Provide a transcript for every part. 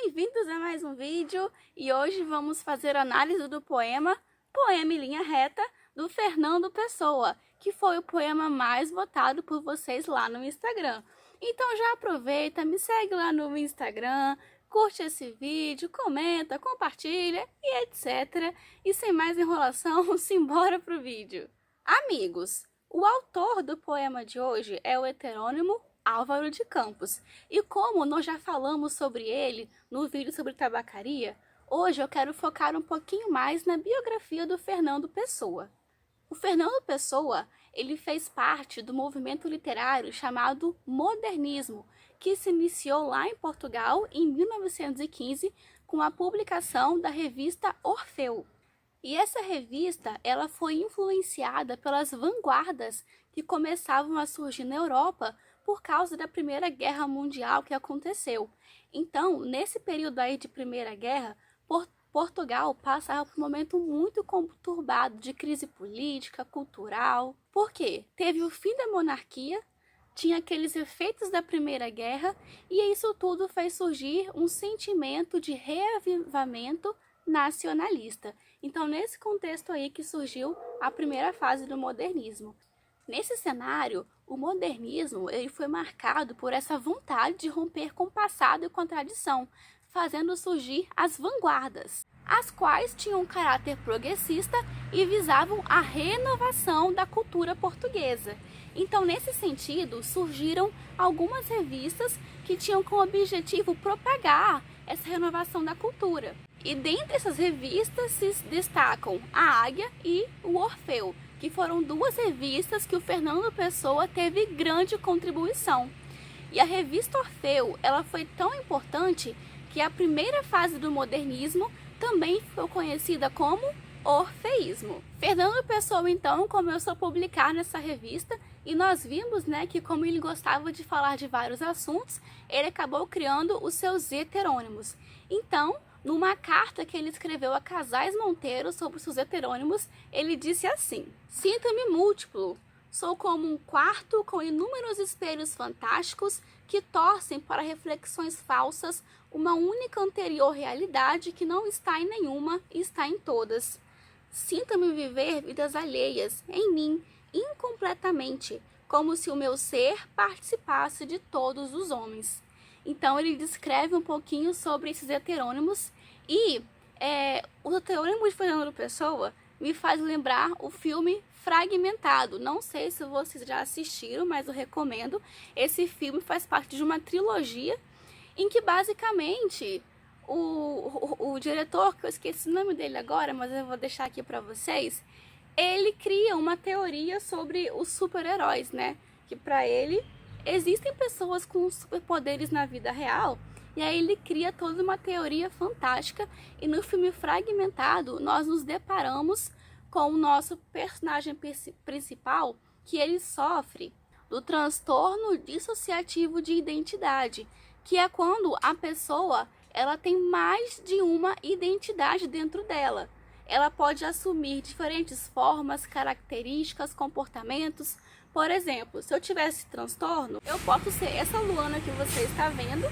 Bem-vindos a mais um vídeo e hoje vamos fazer a análise do poema Poema em Linha Reta, do Fernando Pessoa, que foi o poema mais votado por vocês lá no Instagram. Então já aproveita, me segue lá no Instagram, curte esse vídeo, comenta, compartilha e etc. E sem mais enrolação, simbora pro vídeo. Amigos, o autor do poema de hoje é o heterônimo Álvaro de Campos. E como nós já falamos sobre ele no vídeo sobre tabacaria, hoje eu quero focar um pouquinho mais na biografia do Fernando Pessoa. O Fernando Pessoa, ele fez parte do movimento literário chamado Modernismo, que se iniciou lá em Portugal em 1915 com a publicação da revista Orfeu. E essa revista, ela foi influenciada pelas vanguardas que começavam a surgir na Europa por causa da Primeira Guerra Mundial que aconteceu. Então, nesse período aí de Primeira Guerra, Portugal passava por um momento muito conturbado de crise política, cultural. Por quê? Teve o fim da monarquia, tinha aqueles efeitos da Primeira Guerra, e isso tudo fez surgir um sentimento de reavivamento nacionalista. Então, nesse contexto aí que surgiu a primeira fase do modernismo. Nesse cenário, o modernismo ele foi marcado por essa vontade de romper com o passado e com a tradição, fazendo surgir as vanguardas, as quais tinham um caráter progressista e visavam a renovação da cultura portuguesa. Então, nesse sentido, surgiram algumas revistas que tinham como objetivo propagar essa renovação da cultura. E dentre essas revistas se destacam a Águia e o Orfeu, que foram duas revistas que o Fernando Pessoa teve grande contribuição. E a revista Orfeu, ela foi tão importante que a primeira fase do modernismo também foi conhecida como orfeísmo. Fernando Pessoa, então, começou a publicar nessa revista e nós vimos, que como ele gostava de falar de vários assuntos, ele acabou criando os seus heterônimos. Então, numa carta que ele escreveu a Casais Monteiro sobre os seus heterônimos, ele disse assim: "Sinto-me múltiplo, sou como um quarto com inúmeros espelhos fantásticos que torcem para reflexões falsas uma única anterior realidade que não está em nenhuma e está em todas. Sinto-me viver vidas alheias, em mim, incompletamente, como se o meu ser participasse de todos os homens." Então ele descreve um pouquinho sobre esses heterônimos e o heterônimo de Fernando Pessoa me faz lembrar o filme Fragmentado. Não sei se vocês já assistiram, mas eu recomendo. Esse filme faz parte de uma trilogia em que basicamente o diretor, que eu esqueci o nome dele agora, mas eu vou deixar aqui para vocês, ele cria uma teoria sobre os super-heróis, que para ele existem pessoas com superpoderes na vida real, e aí ele cria toda uma teoria fantástica, e no filme Fragmentado nós nos deparamos com o nosso personagem principal, que ele sofre do transtorno dissociativo de identidade, que é quando a pessoa ela tem mais de uma identidade dentro dela. Ela pode assumir diferentes formas, características, comportamentos. Por exemplo, se eu tivesse transtorno, eu posso ser essa Luana que você está vendo,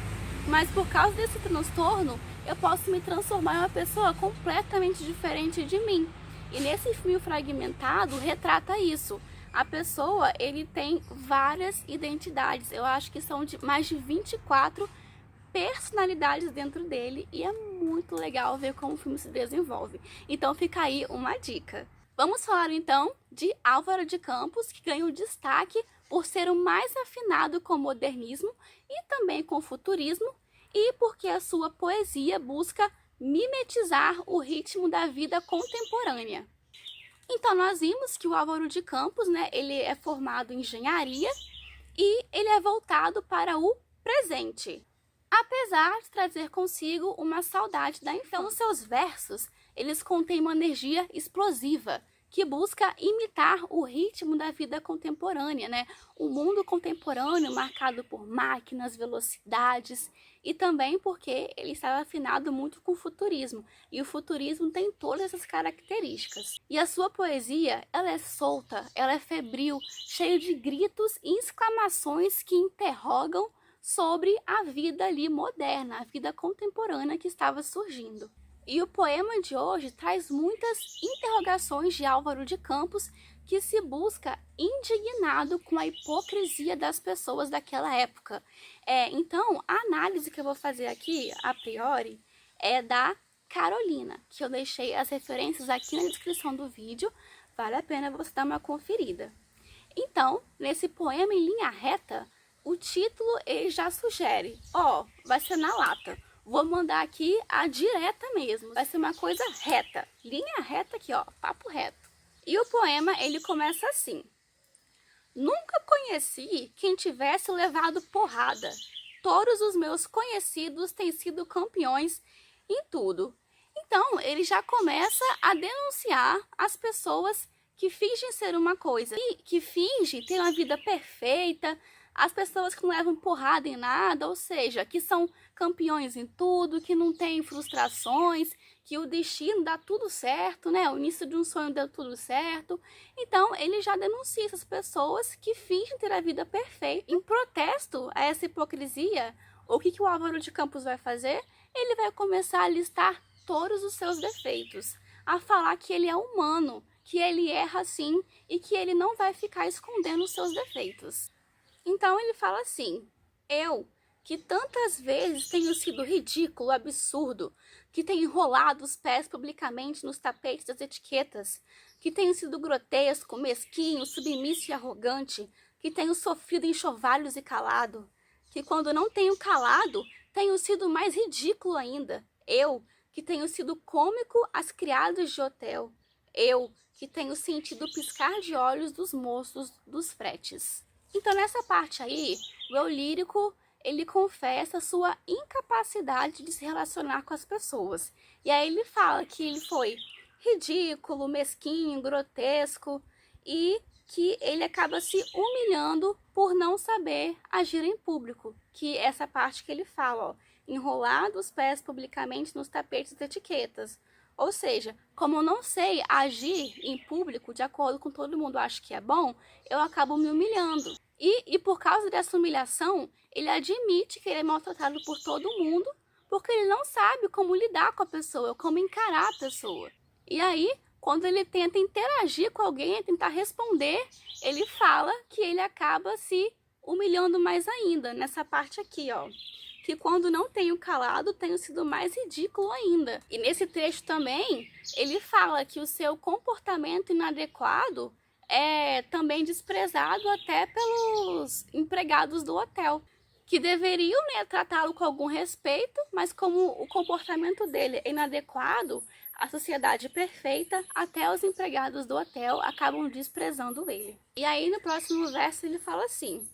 mas por causa desse transtorno, eu posso me transformar em uma pessoa completamente diferente de mim. E nesse filme Fragmentado, retrata isso. A pessoa, ele tem várias identidades. Eu acho que são mais de 24 personalidades dentro dele, e é muito legal ver como o filme se desenvolve. Então fica aí uma dica. Vamos falar então de Álvaro de Campos, que ganhou destaque por ser o mais afinado com o modernismo e também com o futurismo, e porque a sua poesia busca mimetizar o ritmo da vida contemporânea. Então nós vimos que o Álvaro de Campos, ele é formado em engenharia e ele é voltado para o presente, apesar de trazer consigo uma saudade da infância. Então, seus versos, eles contêm uma energia explosiva, que busca imitar o ritmo da vida contemporânea, O mundo contemporâneo marcado por máquinas, velocidades, e também porque ele estava afinado muito com o futurismo, e o futurismo tem todas essas características. E a sua poesia, ela é solta, ela é febril, cheia de gritos e exclamações que interrogam sobre a vida ali moderna, a vida contemporânea que estava surgindo. E o poema de hoje traz muitas interrogações de Álvaro de Campos, que se busca indignado com a hipocrisia das pessoas daquela época. Então, a análise que eu vou fazer aqui, a priori, é da Carolina, que eu deixei as referências aqui na descrição do vídeo, vale a pena você dar uma conferida. Então, nesse poema em linha reta, o título ele já sugere, vai ser na lata. Vou mandar aqui a direta mesmo, vai ser uma coisa reta, linha reta aqui, papo reto. E o poema ele começa assim: nunca conheci quem tivesse levado porrada. Todos os meus conhecidos têm sido campeões em tudo. Então, ele já começa a denunciar as pessoas que fingem ser uma coisa, que fingem ter uma vida perfeita, as pessoas que não levam porrada em nada, ou seja, que são campeões em tudo, que não têm frustrações, que o destino dá tudo certo, né? O início de um sonho deu tudo certo. Então, ele já denuncia essas pessoas que fingem ter a vida perfeita. Em protesto a essa hipocrisia, o que o Álvaro de Campos vai fazer? Ele vai começar a listar todos os seus defeitos, a falar que ele é humano, que ele erra sim e que ele não vai ficar escondendo os seus defeitos. Então ele fala assim: eu, que tantas vezes tenho sido ridículo, absurdo, que tenho enrolado os pés publicamente nos tapetes das etiquetas, que tenho sido grotesco, mesquinho, submisso e arrogante, que tenho sofrido enxovalhos e calado, que quando não tenho calado, tenho sido mais ridículo ainda. Eu, que tenho sido cômico às criadas de hotel. Eu, que tenho sentido o piscar de olhos dos moços dos fretes. Então, nessa parte aí, o eu lírico, ele confessa sua incapacidade de se relacionar com as pessoas. E aí ele fala que ele foi ridículo, mesquinho, grotesco e que ele acaba se humilhando por não saber agir em público. Que essa parte que ele fala, enrolar os pés publicamente nos tapetes de etiquetas. Ou seja, como eu não sei agir em público de acordo com todo mundo acha que é bom, eu acabo me humilhando. E por causa dessa humilhação, ele admite que ele é maltratado por todo mundo, porque ele não sabe como lidar com a pessoa, como encarar a pessoa. E aí, quando ele tenta interagir com alguém, tentar responder, ele fala que ele acaba se humilhando mais ainda, nessa parte aqui, que quando não tenho calado, tenho sido mais ridículo ainda. E nesse trecho também, ele fala que o seu comportamento inadequado é também desprezado até pelos empregados do hotel, que deveriam, né, tratá-lo com algum respeito, mas como o comportamento dele é inadequado, a sociedade perfeita, até os empregados do hotel acabam desprezando ele. E aí no próximo verso ele fala assim: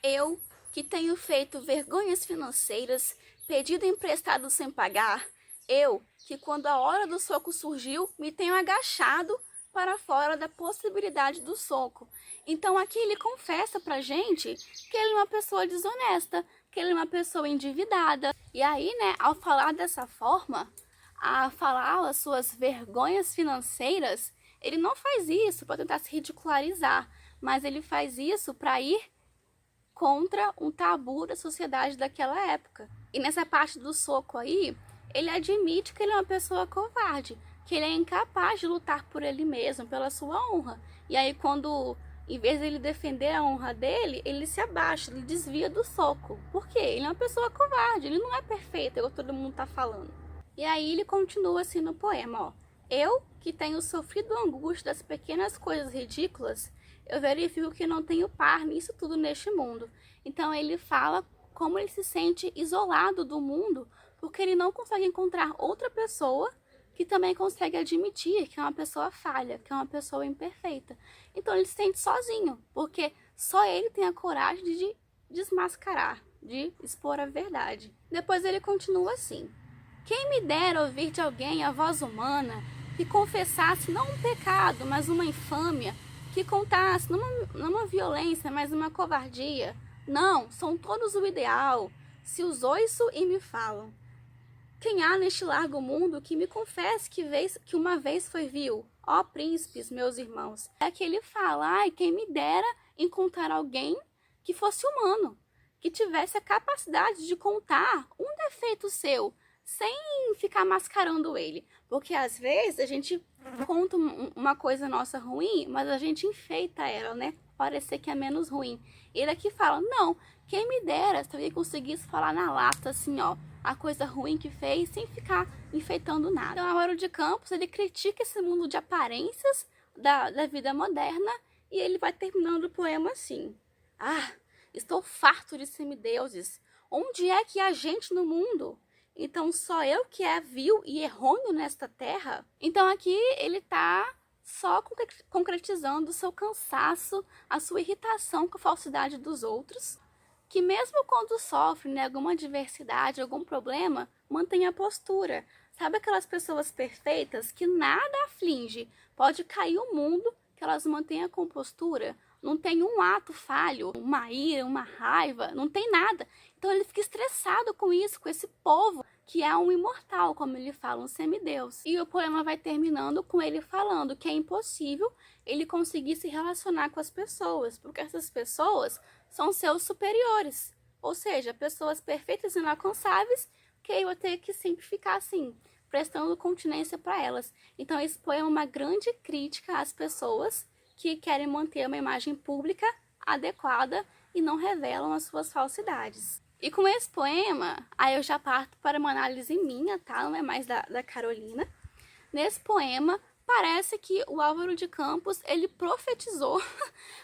eu, que tenho feito vergonhas financeiras, pedido emprestado sem pagar, eu, que quando a hora do soco surgiu, me tenho agachado para fora da possibilidade do soco. Então aqui ele confessa pra gente que ele é uma pessoa desonesta, que ele é uma pessoa endividada. E aí, né, ao falar dessa forma, a falar as suas vergonhas financeiras, ele não faz isso para tentar se ridicularizar, mas ele faz isso para ir contra um tabu da sociedade daquela época. E nessa parte do soco aí, ele admite que ele é uma pessoa covarde, que ele é incapaz de lutar por ele mesmo, pela sua honra. E aí quando, em vez de ele defender a honra dele, ele se abaixa, ele desvia do soco. Por quê? Ele é uma pessoa covarde, ele não é perfeito, igual todo mundo tá falando. E aí ele continua assim no poema, eu, que tenho sofrido a angústia das pequenas coisas ridículas, eu verifico que não tenho par nisso tudo neste mundo. Então ele fala como ele se sente isolado do mundo, porque ele não consegue encontrar outra pessoa que também consegue admitir que é uma pessoa falha, que é uma pessoa imperfeita. Então ele se sente sozinho, porque só ele tem a coragem de desmascarar, de expor a verdade. Depois ele continua assim: quem me dera ouvir de alguém a voz humana que confessasse não um pecado, mas uma infâmia, que contasse numa violência, mas uma covardia. Não, são todos o ideal, se os ouço e me falam. Quem há neste largo mundo que me confesse que uma vez foi vil? Ó príncipes, meus irmãos. É que ele fala, quem me dera encontrar alguém que fosse humano, que tivesse a capacidade de contar um defeito seu, sem ficar mascarando ele. Porque às vezes a gente conta uma coisa nossa ruim, mas a gente enfeita ela, né? Parecer que é menos ruim. Ele aqui fala, não, quem me dera se alguém conseguisse falar na lata assim, ó, a coisa ruim que fez, sem ficar enfeitando nada. Então, Álvaro de Campos, ele critica esse mundo de aparências da vida moderna, e ele vai terminando o poema assim. Ah, estou farto de semideuses. Onde é que há gente no mundo? Então só eu que é vil e errôneo nesta terra? Então aqui ele tá só concretizando o seu cansaço, a sua irritação com a falsidade dos outros, que mesmo quando sofre, né, alguma adversidade, algum problema, mantém a postura. Sabe aquelas pessoas perfeitas que nada aflige? Pode cair o mundo, que elas mantêm a compostura. Não tem um ato falho, uma ira, uma raiva, não tem nada. Então ele fica estressado com isso, com esse povo que é um imortal, como ele fala, um semideus. E o poema vai terminando com ele falando que é impossível ele conseguir se relacionar com as pessoas, porque essas pessoas são seus superiores. Ou seja, pessoas perfeitas e inalcançáveis, que eu vou ter que sempre ficar assim, prestando continência para elas. Então esse poema é uma grande crítica às pessoas que querem manter uma imagem pública adequada e não revelam as suas falsidades. E com esse poema, aí eu já parto para uma análise minha, tá? Não é mais da Carolina. Nesse poema, parece que o Álvaro de Campos, ele profetizou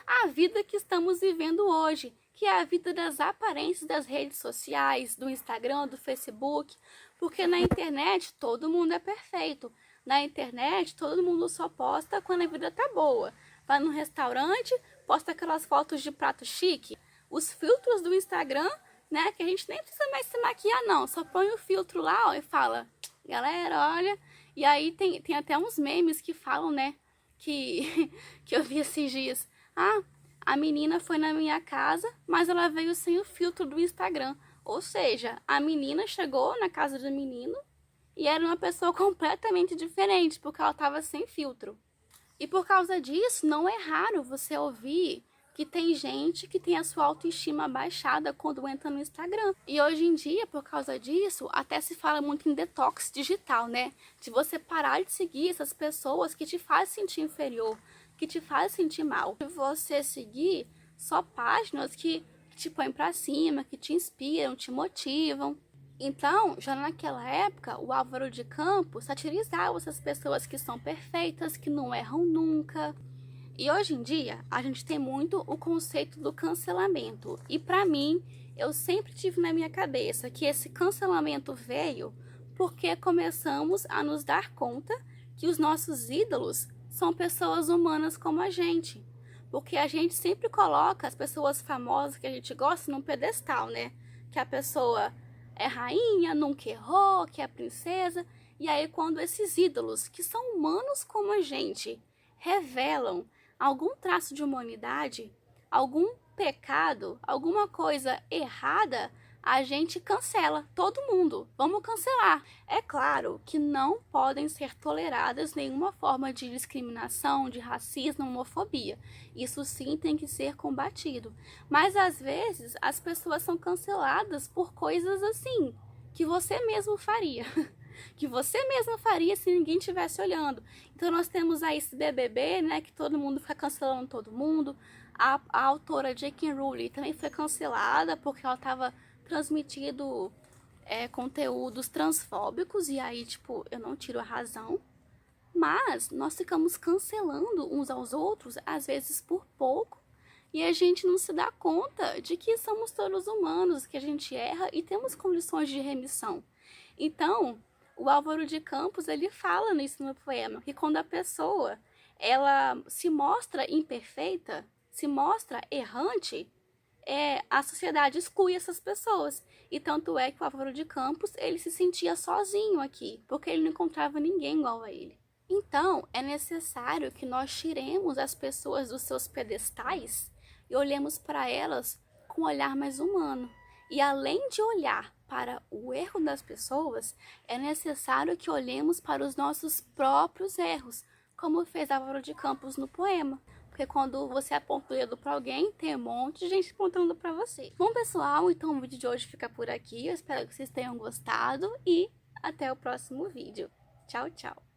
a vida que estamos vivendo hoje, que é a vida das aparências das redes sociais, do Instagram, do Facebook, porque na internet todo mundo é perfeito. Na internet todo mundo só posta quando a vida tá boa. Vai no restaurante, posta aquelas fotos de prato chique. Os filtros do Instagram, né, que a gente nem precisa mais se maquiar não, só põe o filtro lá, ó, e fala, galera, olha, e aí tem até uns memes que falam, né, que eu vi esses dias, ah, a menina foi na minha casa, mas ela veio sem o filtro do Instagram, ou seja, a menina chegou na casa do menino e era uma pessoa completamente diferente, porque ela estava sem filtro. E por causa disso, não é raro você ouvir que tem gente que tem a sua autoestima baixada quando entra no Instagram. E hoje em dia, por causa disso, até se fala muito em detox digital, né? De você parar de seguir essas pessoas que te fazem sentir inferior, que te fazem sentir mal. De você seguir só páginas que te põem pra cima, que te inspiram, te motivam. Então, já naquela época, o Álvaro de Campos satirizava essas pessoas que são perfeitas, que não erram nunca. E hoje em dia, a gente tem muito o conceito do cancelamento. E para mim, eu sempre tive na minha cabeça que esse cancelamento veio porque começamos a nos dar conta que os nossos ídolos são pessoas humanas como a gente. Porque a gente sempre coloca as pessoas famosas que a gente gosta num pedestal, né? Que a pessoa é rainha, nunca errou, que é princesa. E aí quando esses ídolos, que são humanos como a gente, revelam algum traço de humanidade, algum pecado, alguma coisa errada, a gente cancela todo mundo. Vamos cancelar. É claro que não podem ser toleradas nenhuma forma de discriminação, de racismo, homofobia. Isso sim tem que ser combatido. Mas às vezes as pessoas são canceladas por coisas assim que você mesmo faria. Que você mesma faria se ninguém estivesse olhando. Então nós temos aí esse BBB, né, que todo mundo fica cancelando todo mundo. A autora J.K. Rowling também foi cancelada porque ela estava transmitindo conteúdos transfóbicos, e aí, tipo, eu não tiro a razão. Mas nós ficamos cancelando uns aos outros, às vezes por pouco, e a gente não se dá conta de que somos todos humanos, que a gente erra e temos condições de remissão. Então, o Álvaro de Campos, ele fala nisso no poema, que quando a pessoa, ela se mostra imperfeita, se mostra errante, a sociedade exclui essas pessoas. E tanto é que o Álvaro de Campos, ele se sentia sozinho aqui, porque ele não encontrava ninguém igual a ele. Então, é necessário que nós tiremos as pessoas dos seus pedestais e olhemos para elas com um olhar mais humano. E além de olhar para o erro das pessoas, é necessário que olhemos para os nossos próprios erros, como fez Álvaro de Campos no poema. Porque quando você aponta o dedo pra alguém, tem um monte de gente apontando pra você. Bom, pessoal, então o vídeo de hoje fica por aqui. Eu espero que vocês tenham gostado e até o próximo vídeo. Tchau, tchau!